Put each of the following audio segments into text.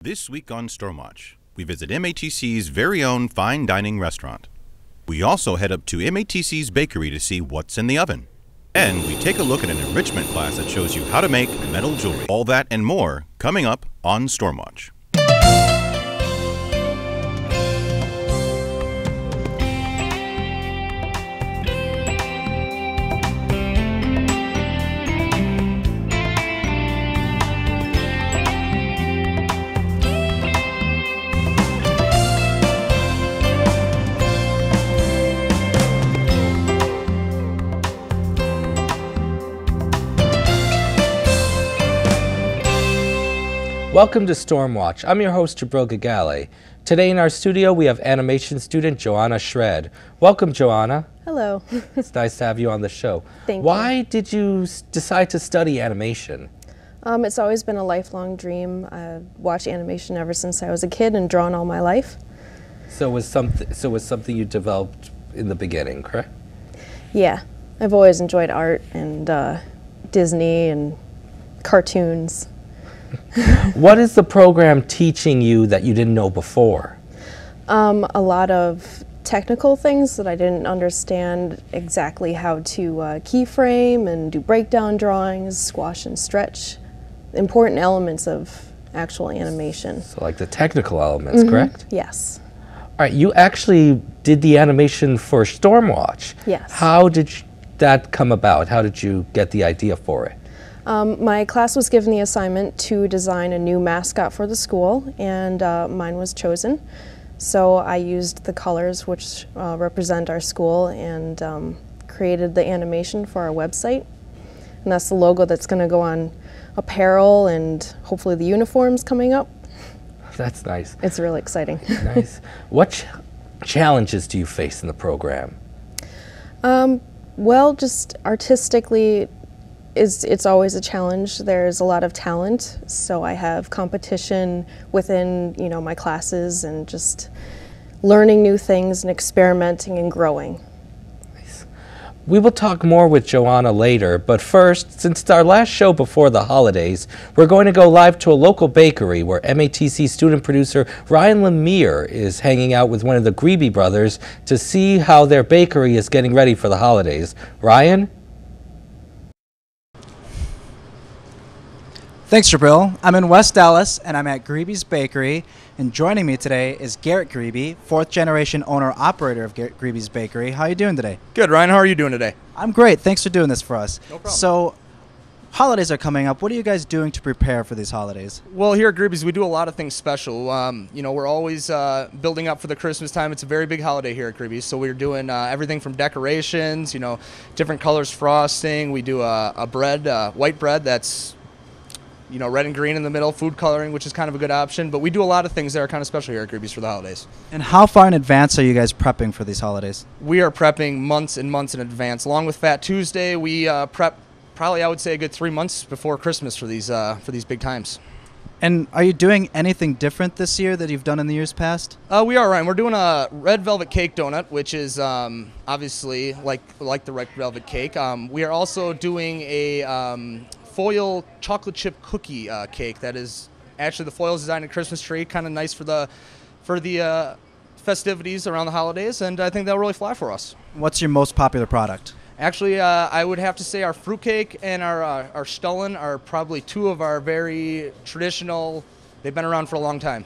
This week on Stormwatch, we visit MATC's very own fine dining restaurant. We also head up to MATC's bakery to see what's in the oven. And we take a look at an enrichment class that shows you how to make metal jewelry. All that and more coming up on Stormwatch. Welcome to Stormwatch. I'm your host, Jabril Gagale. Today in our studio, we have animation student Joanna Shred. Welcome, Joanna. Hello. It's nice to have you on the show. Thank you. Why did you decide to study animation? It's always been a lifelong dream. I've watched animation ever since I was a kid and drawn all my life. So it was something you developed in the beginning, correct? Yeah. I've always enjoyed art and Disney and cartoons. What is the program teaching you that you didn't know before? A lot of technical things that I didn't understand exactly how to keyframe and do breakdown drawings, squash and stretch, important elements of actual animation. So like the technical elements, correct? Yes. All right, you actually did the animation for Stormwatch. Yes. How did that come about? How did you get the idea for it? My class was given the assignment to design a new mascot for the school, and mine was chosen. So I used the colors which represent our school and created the animation for our website. And that's the logo that's going to go on apparel and hopefully the uniforms coming up. That's nice. It's really exciting. Nice. What challenges do you face in the program? Well, just artistically, it's always a challenge. There's a lot of talent, so I have competition within, my classes and just learning new things and experimenting and growing. Nice. We will talk more with Joanna later, but first, since it's our last show before the holidays, we're going to go live to a local bakery where MATC student producer Ryan Lemire is hanging out with one of the Grebe brothers to see how their bakery is getting ready for the holidays. Ryan? Thanks, Jabril. I'm in West Dallas, and I'm at Grebe's Bakery, and joining me today is Garrett Grebe, fourth-generation owner-operator of Grebe's Bakery. How are you doing today? Good, Ryan. How are you doing today? I'm great. Thanks for doing this for us. No problem. So, holidays are coming up. What are you guys doing to prepare for these holidays? Well, here at Grebe's, we do a lot of things special. We're always building up for the Christmas time. It's a very big holiday here at Grebe's, so we're doing everything from decorations, different colors frosting. We do a bread, white bread that's red and green in the middle, food coloring, which is kind of a good option. But we do a lot of things that are kind of special here at Grebe's for the holidays. And how far in advance are you guys prepping for these holidays? We are prepping months and months in advance. Along with Fat Tuesday, we prep probably, I would say, a good 3 months before Christmas for these big times. And are you doing anything different this year that you've done in the years past? We are, Ryan. We're doing a red velvet cake donut, which is obviously like the red velvet cake. We are also doing a foil chocolate chip cookie cake that is actually the foil is designed a Christmas tree, kind of nice for the festivities around the holidays, and I think that'll really fly for us. What's your most popular product? Actually, I would have to say our fruitcake and our Stullen are probably two of our very traditional. They've been around for a long time.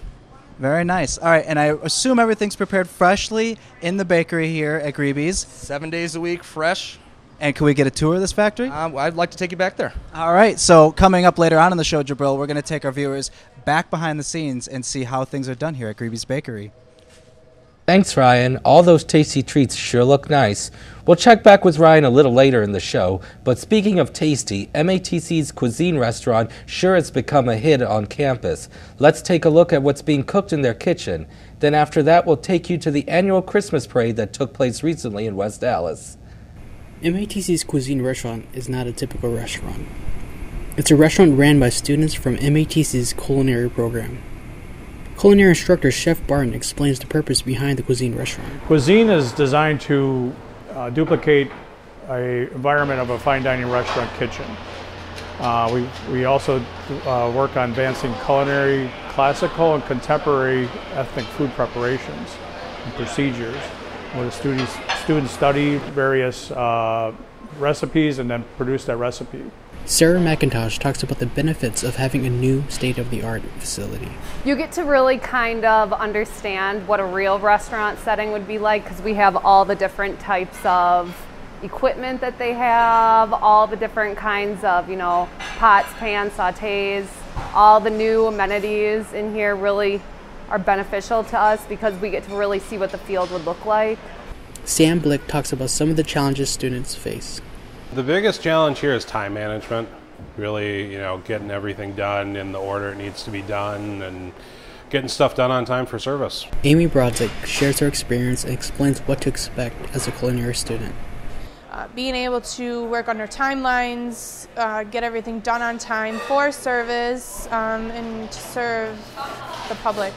Very nice. All right, and I assume everything's prepared freshly in the bakery here at Grebe's. 7 days a week, fresh. And can we get a tour of this factory? I'd like to take you back there. All right, so coming up later on in the show, Jabril, we're going to take our viewers back behind the scenes and see how things are done here at Grebe's Bakery. Thanks, Ryan. All those tasty treats sure look nice. We'll check back with Ryan a little later in the show, but speaking of tasty, MATC's cuisine restaurant sure has become a hit on campus. Let's take a look at what's being cooked in their kitchen. Then after that, we'll take you to the annual Christmas parade that took place recently in West Dallas. MATC's cuisine restaurant is not a typical restaurant. It's a restaurant ran by students from MATC's culinary program. Culinary instructor Chef Barton explains the purpose behind the cuisine restaurant. Cuisine is designed to duplicate an environment of a fine dining restaurant kitchen. We also work on advancing culinary classical and contemporary ethnic food preparations and procedures, where the students study various recipes and then produce that recipe. Sarah McIntosh talks about the benefits of having a new state-of-the-art facility. You get to really kind of understand what a real restaurant setting would be like, because we have all the different types of equipment that they have, all the different kinds of, pots, pans, sautés, all the new amenities in here really are beneficial to us because we get to really see what the field would look like. Sam Blick talks about some of the challenges students face. The biggest challenge here is time management. Really, getting everything done in the order it needs to be done and getting stuff done on time for service. Amy Brodzik shares her experience and explains what to expect as a culinary student. Being able to work under timelines, get everything done on time for service, and to serve the public.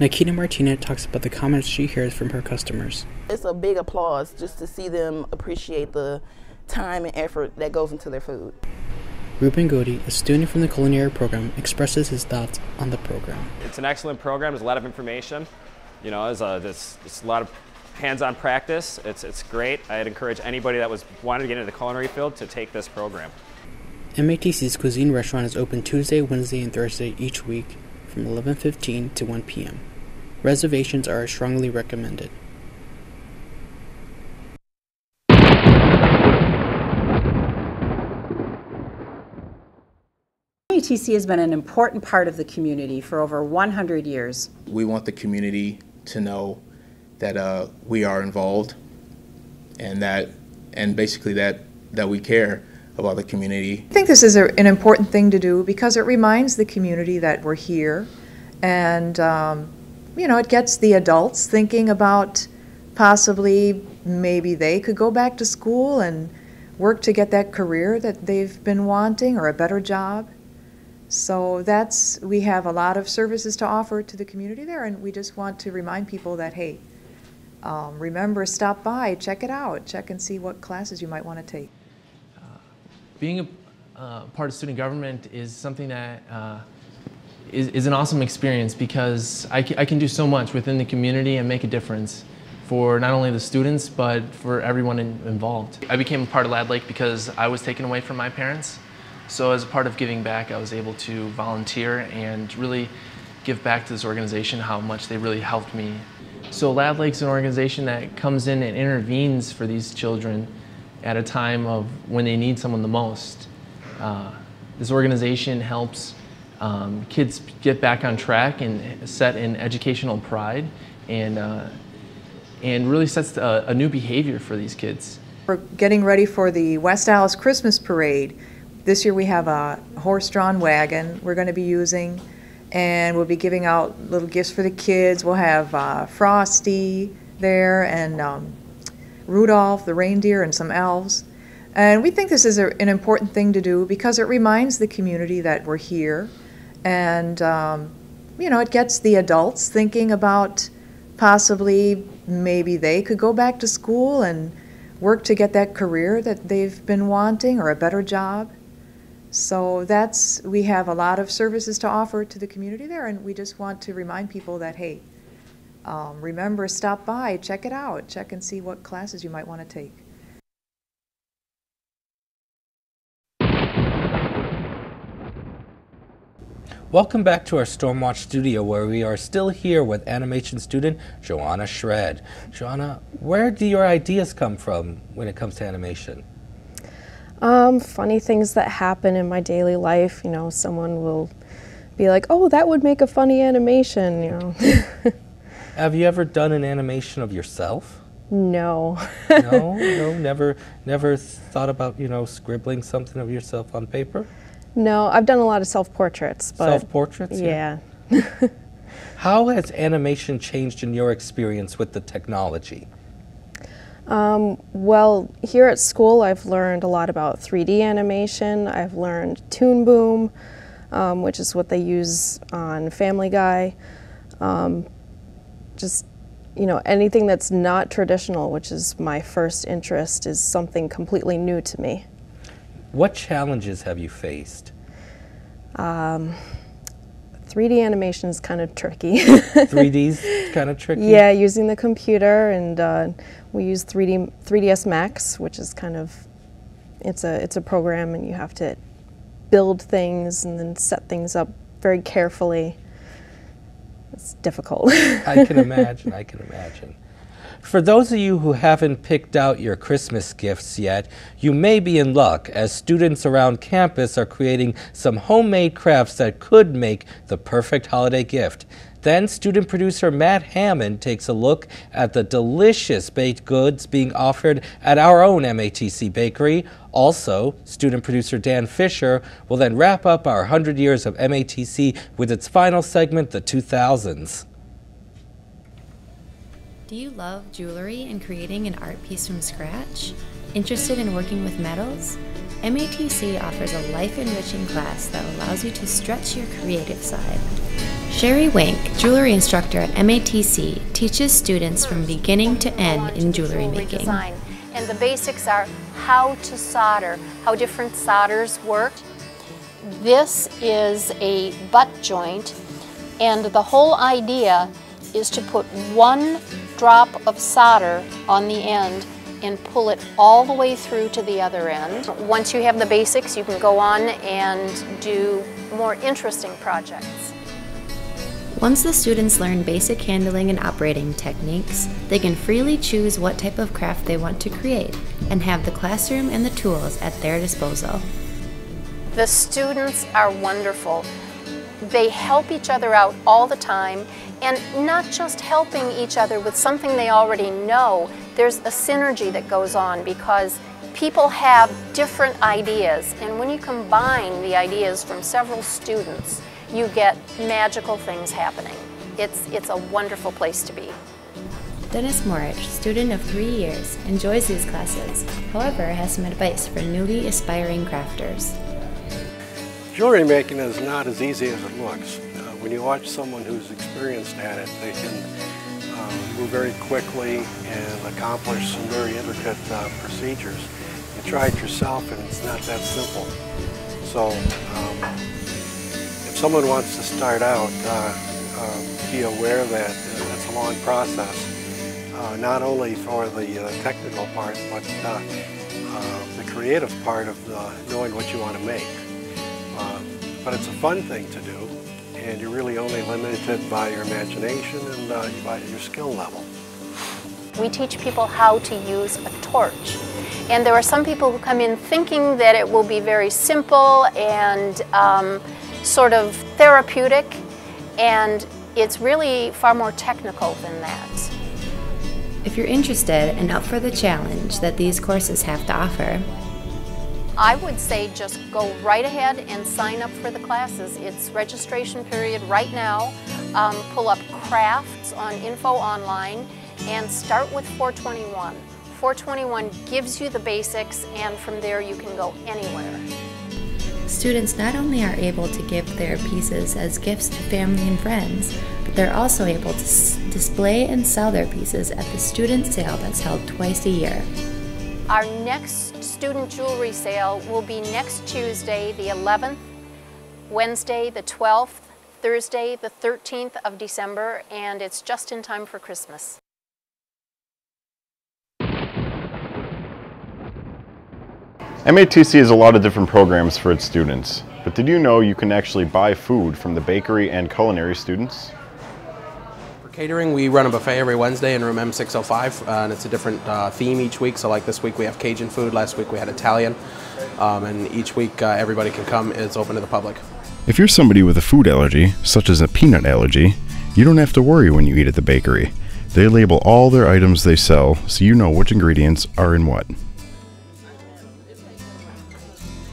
Nikita Martina talks about the comments she hears from her customers. It's a big applause just to see them appreciate the time and effort that goes into their food. Ruben Godi, a student from the culinary program, expresses his thoughts on the program. It's an excellent program. There's a lot of information. There's a lot of hands-on practice. It's great. I'd encourage anybody that wanted to get into the culinary field to take this program. MATC's Cuisine Restaurant is open Tuesday, Wednesday, and Thursday each week from 11:15 to 1 p.m. Reservations are strongly recommended. MATC has been an important part of the community for over 100 years. We want the community to know that we are involved and basically that we care about the community. I think this is an important thing to do because it reminds the community that we're here, and it gets the adults thinking about possibly maybe they could go back to school and work to get that career that they've been wanting or a better job. So we have a lot of services to offer to the community there, and we just want to remind people that, hey, remember, stop by, check it out, check and see what classes you might want to take. Being a part of student government is something that is an awesome experience because I can do so much within the community and make a difference for not only the students but for everyone involved. I became a part of Lad Lake because I was taken away from my parents. So as a part of giving back, I was able to volunteer and really give back to this organization how much they really helped me. So Lad Lake's an organization that comes in and intervenes for these children at a time of when they need someone the most. This organization helps kids get back on track and set an educational pride and really sets a new behavior for these kids. We're getting ready for the West Allis Christmas Parade. This year we have a horse-drawn wagon we're going to be using, and we'll be giving out little gifts for the kids. We'll have Frosty there and Rudolph the reindeer and some elves. And we think this is an important thing to do because it reminds the community that we're here, and it gets the adults thinking about possibly maybe they could go back to school and work to get that career that they've been wanting or a better job. So we have a lot of services to offer to the community there, and we just want to remind people that, hey, remember, stop by, check it out, check and see what classes you might want to take. Welcome back to our Stormwatch studio, where we are still here with animation student Joanna Shred. Joanna, where do your ideas come from when it comes to animation? Funny things that happen in my daily life. Someone will be like, "Oh, that would make a funny animation." Have you ever done an animation of yourself? No. No, never thought about scribbling something of yourself on paper. No, I've done a lot of self-portraits. Self-portraits? Yeah. How has animation changed in your experience with the technology? Well, here at school I've learned a lot about 3D animation. I've learned Toon Boom, which is what they use on Family Guy. Anything that's not traditional, which is my first interest, is something completely new to me. What challenges have you faced? 3D animation is kind of tricky. 3D's kind of tricky? Yeah, using the computer, and we use 3ds Max, which is kind of, it's a program, and you have to build things and then set things up very carefully. It's difficult. I can imagine, I can imagine. For those of you who haven't picked out your Christmas gifts yet, you may be in luck, as students around campus are creating some homemade crafts that could make the perfect holiday gift. Then student producer Matt Hammond takes a look at the delicious baked goods being offered at our own MATC bakery. Also, student producer Dan Fisher will then wrap up our 100 years of MATC with its final segment, the 2000s. Do you love jewelry and creating an art piece from scratch? Interested in working with metals? MATC offers a life-enriching class that allows you to stretch your creative side. Sherry Wink, jewelry instructor at MATC, teaches students from beginning to end in jewelry making. Design. And the basics are how to solder, how different solders work. This is a butt joint, and the whole idea is to put one drop of solder on the end and pull it all the way through to the other end. Once you have the basics, you can go on and do more interesting projects. Once the students learn basic handling and operating techniques, they can freely choose what type of craft they want to create and have the classroom and the tools at their disposal. The students are wonderful. They help each other out all the time, and not just helping each other with something they already know. There's a synergy that goes on because people have different ideas, and when you combine the ideas from several students, you get magical things happening. It's a wonderful place to be. Dennis Morich, student of 3 years, enjoys these classes, however has some advice for newly aspiring crafters. Jewelry making is not as easy as it looks. When you watch someone who's experienced at it, they can move very quickly and accomplish some very intricate procedures. You try it yourself and it's not that simple. So if someone wants to start out, be aware that it's a long process, not only for the technical part, but the creative part of knowing what you want to make. But it's a fun thing to do, and you're really only limited by your imagination and by your skill level. We teach people how to use a torch. And there are some people who come in thinking that it will be very simple and sort of therapeutic, and it's really far more technical than that. If you're interested and up for the challenge that these courses have to offer, I would say just go right ahead and sign up for the classes. It's registration period right now. Pull up crafts on info online and start with 421. 421 gives you the basics, and from there you can go anywhere. students not only are able to give their pieces as gifts to family and friends, but they're also able to display and sell their pieces at the student sale that's held twice a year. Our next student jewelry sale will be next Tuesday, the 11th, Wednesday, the 12th, Thursday, the 13th of December, and it's just in time for Christmas. MATC has a lot of different programs for its students, but did you know you can actually buy food from the bakery and culinary students? For catering, we run a buffet every Wednesday in room M605, and it's a different theme each week. So like this week we have Cajun food, last week we had Italian, and each week everybody can come. It's open to the public. If you're somebody with a food allergy, such as a peanut allergy, you don't have to worry when you eat at the bakery. They label all their items they sell so you know which ingredients are in what.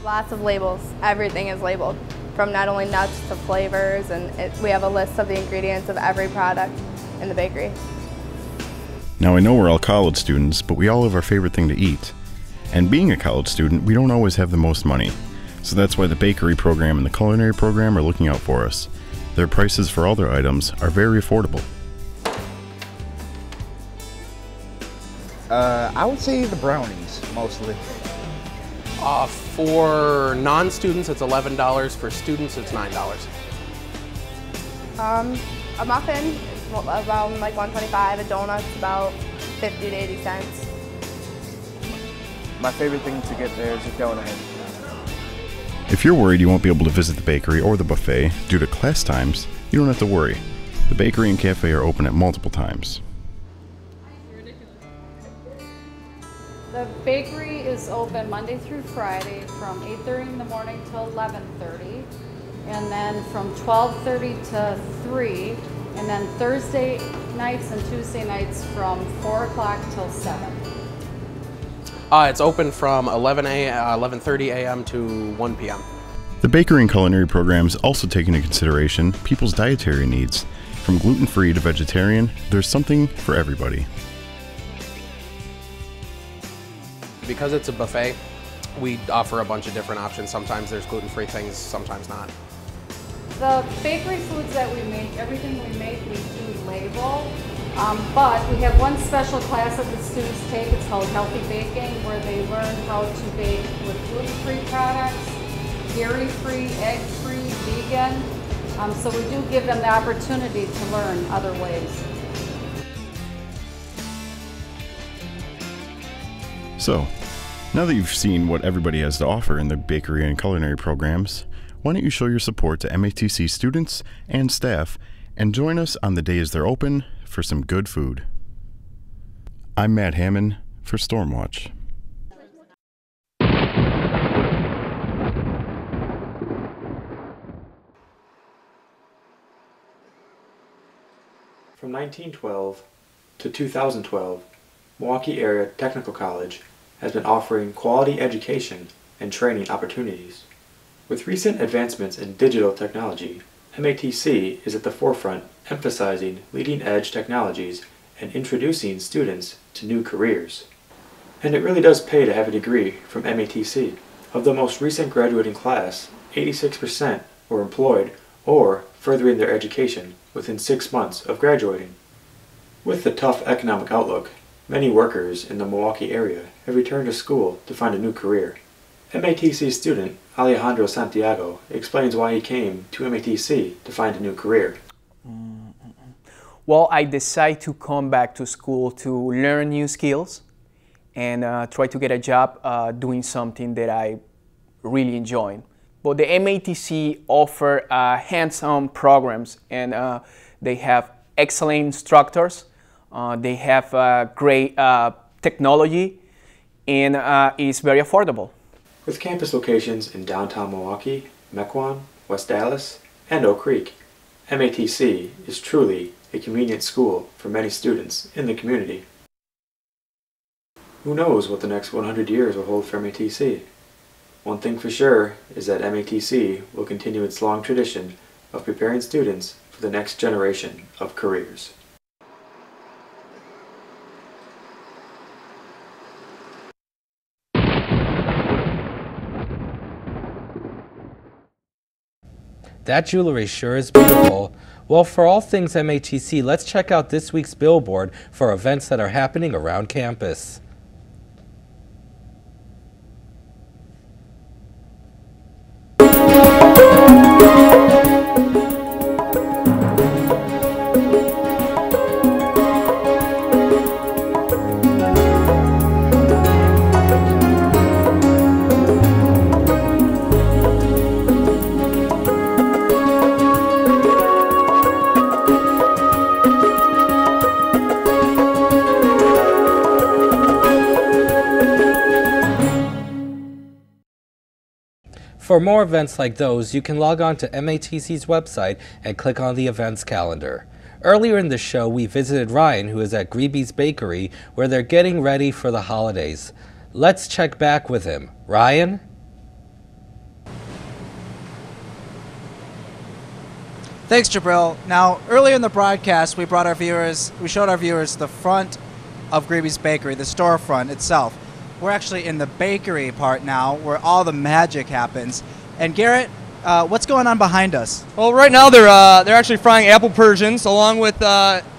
Lots of labels. Everything is labeled, from not only nuts to flavors, and we have a list of the ingredients of every product in the bakery. Now I know we're all college students, but we all have our favorite thing to eat. And being a college student, we don't always have the most money. So that's why the bakery program and the culinary program are looking out for us. Their prices for all their items are very affordable. I would say the brownies, mostly. For non-students, it's $11. For students, it's $9. A muffin is around like $1.25. A donut's about 50 to 80 cents. My favorite thing to get there is a donut. If you're worried you won't be able to visit the bakery or the buffet due to class times, you don't have to worry. The bakery and cafe are open at multiple times. The bakery is open Monday through Friday from 8:30 in the morning till 11:30, and then from 12:30 to 3, and then Thursday nights and Tuesday nights from 4 o'clock till 7. It's open from 11:30 a.m. to 1 p.m. The bakery and culinary programs also take into consideration people's dietary needs. From gluten-free to vegetarian, there's something for everybody. Because it's a buffet, we offer a bunch of different options. Sometimes there's gluten-free things, sometimes not. The bakery foods that we make, everything we make, we do label. But we have one special class that the students take. It's called Healthy Baking, where they learn how to bake with gluten-free products, dairy-free, egg-free, vegan. So we do give them the opportunity to learn other ways. So, now that you've seen what everybody has to offer in the bakery and culinary programs, why don't you show your support to MATC students and staff and join us on the days they're open for some good food. I'm Matt Hammond for Stormwatch. From 1912 to 2012, Milwaukee Area Technical College has been offering quality education and training opportunities. With recent advancements in digital technology, MATC is at the forefront, emphasizing leading-edge technologies and introducing students to new careers. And it really does pay to have a degree from MATC. Of the most recent graduating class, 86% were employed or furthering their education within 6 months of graduating. With the tough economic outlook, many workers in the Milwaukee area have returned to school to find a new career. MATC student Alejandro Santiago explains why he came to MATC to find a new career. Well, I decided to come back to school to learn new skills and try to get a job doing something that I really enjoy. But the MATC offer hands-on programs, and they have excellent instructors. They have great technology, and it's very affordable. With campus locations in downtown Milwaukee, Mequon, West Dallas, and Oak Creek, MATC is truly a convenient school for many students in the community. Who knows what the next 100 years will hold for MATC? One thing for sure is that MATC will continue its long tradition of preparing students for the next generation of careers. That jewelry sure is beautiful. Well, for all things MATC, let's check out this week's billboard for events that are happening around campus. For more events like those, you can log on to MATC's website and click on the events calendar. Earlier in the show, we visited Ryan, who is at Greeby's Bakery, where they're getting ready for the holidays. Let's check back with him. Ryan? Thanks, Jabril. Now, earlier in the broadcast, we showed our viewers the front of Greeby's Bakery, the storefront itself. We're actually in the bakery part now, where all the magic happens. And Garrett, what's going on behind us? Well, right now they're actually frying apple Persians along with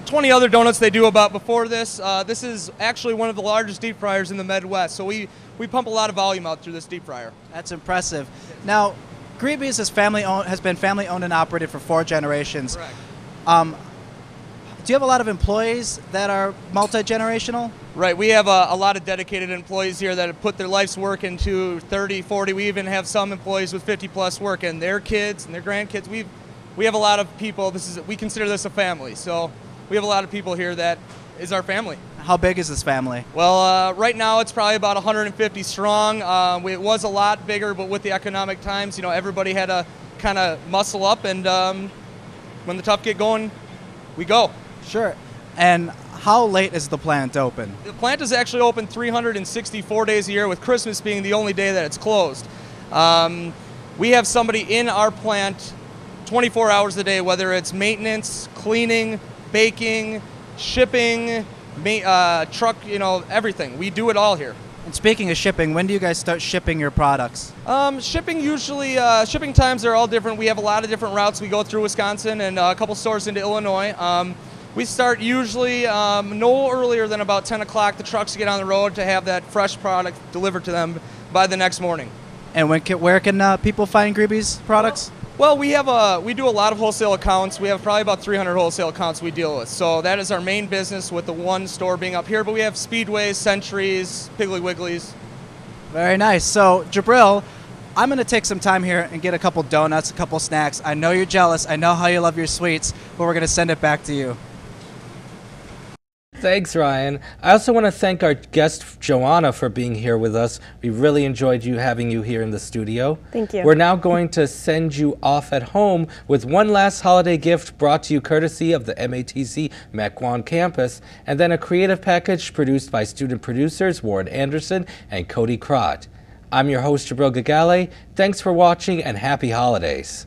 20 other donuts they do about before this. This is actually one of the largest deep fryers in the Midwest, so we pump a lot of volume out through this deep fryer. That's impressive. Now, Greeby's has been family owned and operated for 4 generations. Correct. Do you have a lot of employees that are multi-generational? Right, we have a lot of dedicated employees here that have put their life's work into 30, 40. We even have some employees with 50 plus work, and their kids and their grandkids. We have a lot of people. We consider this a family, so we have a lot of people here that is our family. How big is this family? Well, right now it's probably about 150 strong. It was a lot bigger, but with the economic times, everybody had to kind of muscle up, and when the tough get going, we go. Sure. And how late is the plant open? The plant is actually open 364 days a year, with Christmas being the only day that it's closed. We have somebody in our plant 24 hours a day, whether it's maintenance, cleaning, baking, shipping, truck, everything. We do it all here. And speaking of shipping, when do you guys start shipping your products? Shipping times are all different. We have a lot of different routes. We go through Wisconsin and a couple stores into Illinois. We start usually no earlier than about 10 o'clock. The trucks get on the road to have that fresh product delivered to them by the next morning. And where can people find Greeby's products? Well, we do a lot of wholesale accounts. We have probably about 300 wholesale accounts we deal with. So that is our main business, with the one store being up here. But we have Speedways, Centuries, Piggly Wigglies. Very nice. So, Jabril, I'm going to take some time here and get a couple donuts, a couple snacks. I know you're jealous. I know how you love your sweets, but we're going to send it back to you. Thanks, Ryan. I also want to thank our guest, Joanna, for being here with us. We really enjoyed having you here in the studio. Thank you. We're now going to send you off at home with one last holiday gift brought to you courtesy of the MATC Mequon campus, and then a creative package produced by student producers Warren Anderson and Cody Crott. I'm your host, Jabril Gagale. Thanks for watching, and happy holidays.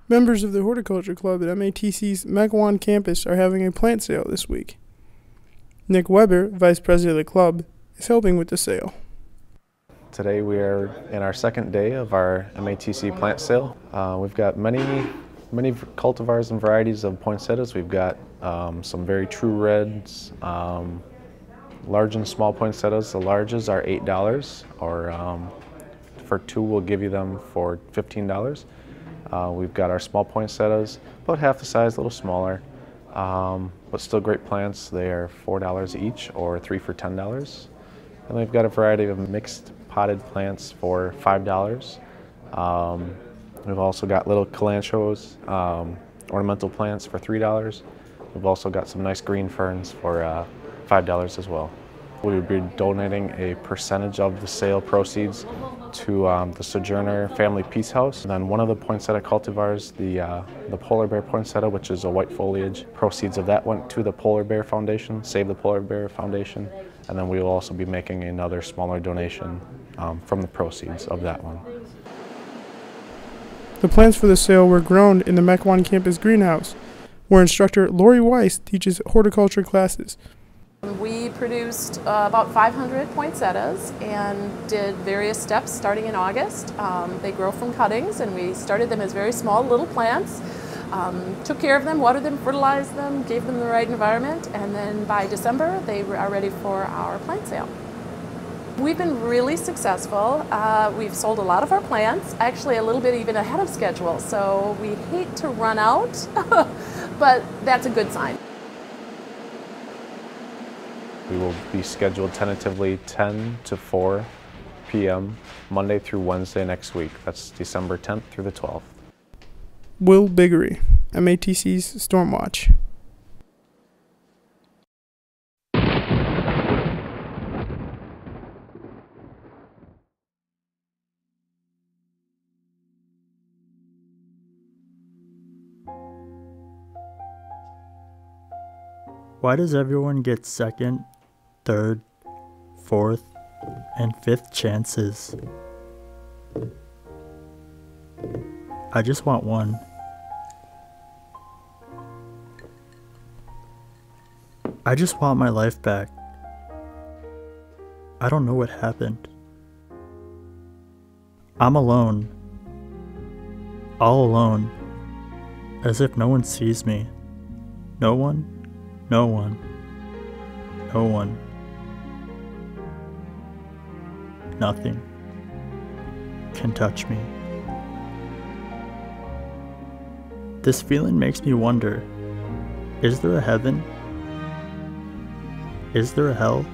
Members of the Horticulture Club at MATC's Mequon campus are having a plant sale this week. Nick Weber, Vice President of the club, is helping with the sale. Today we are in our second day of our MATC plant sale. We've got many cultivars and varieties of poinsettias. We've got some very true reds, large and small poinsettias. The larges are $8, or for two we'll give you them for $15. We've got our small poinsettias, about half the size, a little smaller, but still great plants. They are $4 each, or 3 for $10. And we've got a variety of mixed potted plants for $5. We've also got little calanchos, ornamental plants for $3. We've also got some nice green ferns for $5 as well. We would be donating a percentage of the sale proceeds to the Sojourner Family Peace House. And then one of the poinsettia cultivars, the Polar Bear poinsettia, which is a white foliage, proceeds of that went to the Polar Bear Foundation, Save the Polar Bear Foundation. And then we will also be making another smaller donation from the proceeds of that one. The plants for the sale were grown in the Mequon campus greenhouse, where instructor Lori Weiss teaches horticulture classes. We produced about 500 poinsettias and did various steps starting in August. They grow from cuttings, and we started them as very small little plants, took care of them, watered them, fertilized them, gave them the right environment, and then by December they are ready for our plant sale. We've been really successful. We've sold a lot of our plants, actually a little bit even ahead of schedule, so we hate to run out, but that's a good sign. We will be scheduled tentatively 10 to 4 p.m. Monday through Wednesday next week. That's December 10th through the 12th. Will Biggery, MATC's Stormwatch. Why does everyone get second, third, fourth, and fifth chances? I just want one. I just want my life back. I don't know what happened. I'm alone. All alone. As if no one sees me. No one. No one. No one. Nothing can touch me. This feeling makes me wonder, is there a heaven? Is there a hell?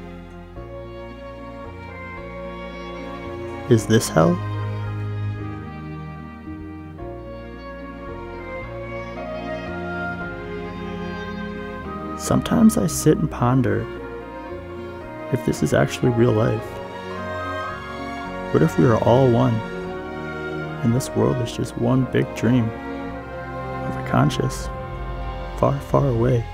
Is this hell? Sometimes I sit and ponder if this is actually real life. What if we are all one, and this world is just one big dream of a conscious, far, far away?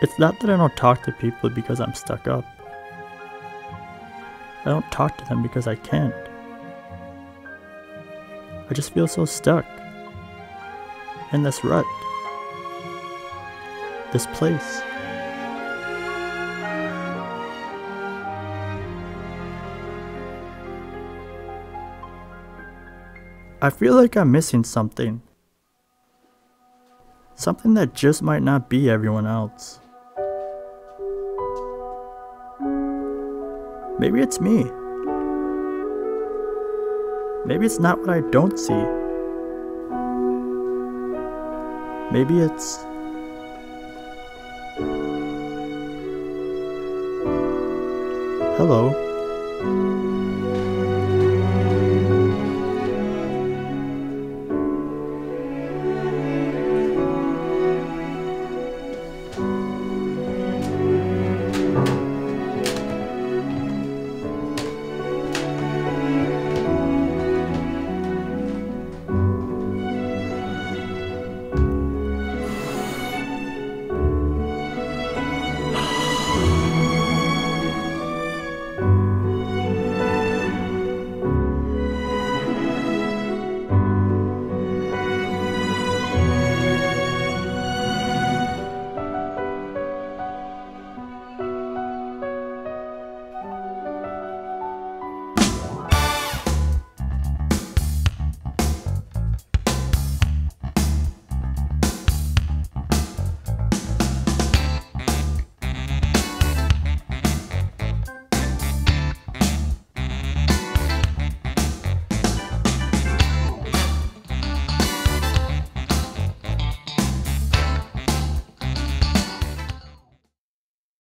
It's not that I don't talk to people because I'm stuck up. I don't talk to them because I can't. I just feel so stuck in this rut, this place. I feel like I'm missing something. Something that just might not be everyone else. Maybe it's me. Maybe it's not what I don't see. Maybe it's... Hello.